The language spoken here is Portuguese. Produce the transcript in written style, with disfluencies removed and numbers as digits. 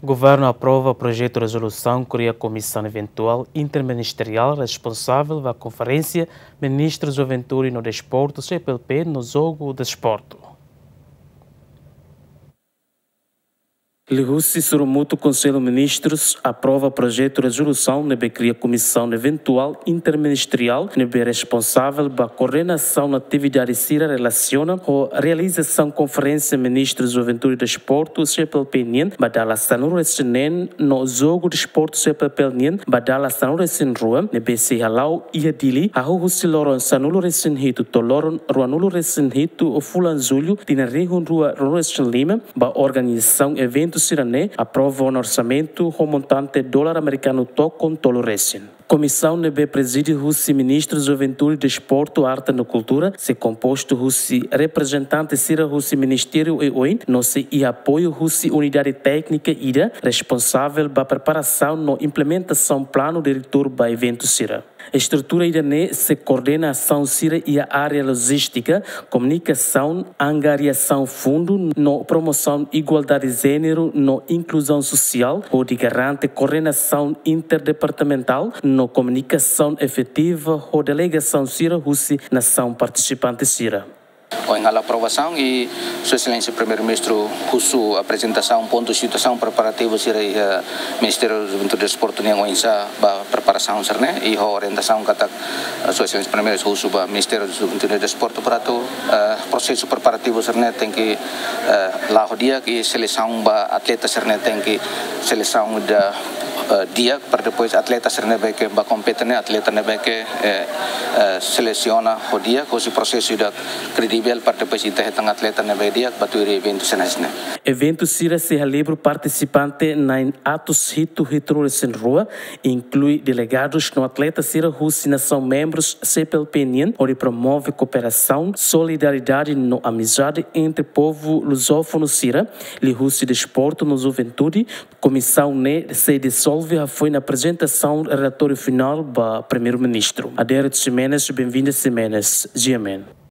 O governo aprova o projeto de resolução que cria a comissão eventual interministerial responsável da Conferência Ministros da Juventude e no Desporto, CPLP, no jogo de desporto. Lihussi Surumuto Conselho de Ministros aprova o projeto de resolução que cria a comissão eventual interministerial que é responsável pela coordenação da atividade que relaciona com a realização da Conferência Ministros da Juventude e Desporto CPLP badala sanura senen no jogo de desporto CPLP badala sanura sen rua ne besi halau ia dili a husi loron sanulu resen hitu to loron ruanulu resen hitu o fulan julho tina rihun rua resen lima ba organização evento Sirane aprova um orçamento com montante dólar americano com tolo recém. Comissão NB preside Russi Ministros da Juventude, Desporto, Arte e Cultura, se composto Russi representante Sira Russi Ministério e OIN, no se e apoio Russi Unidade Técnica IDA, responsável pela preparação e implementação plano diretor para evento Sira. A estrutura IDA se coordena a ação Sira e a área logística, comunicação, angariação fundo, no promoção igualdade de gênero, no inclusão social, ou de garante coordenação interdepartamental, no comunicação efetiva ou delegação Sira Russi nação participante Sira. Em a aprovação e Sua Excelência Primeiro-Ministro Russo apresentação ponto de situação preparativa para o Ministério da Juventude e Desporto nem a preparação serne e a orientação que Sua Excelência Primeiro-Ministro Russo para o Ministério da Juventude e Desporto para o processo preparativo serne tem que lá o dia que seleção para atletas serne tem que seleção da dia para depois atleta ser nebe que ba competente atleta nebe que seleciona o dia com esse processo da credível para depois interretar atleta nebe dia para o evento senesne. Evento Sira se celebra participante na atos rito sem rua inclui delegados no atleta Sira Russi nação membros CPLP onde promove cooperação solidariedade no amizade entre povo lusófono Sira li Russi Desporto no Juventude comissão se dissolve foi na apresentação do relatório final do primeiro-ministro. Adérito Ximenes, bem-vindo Ximenes. Giamen.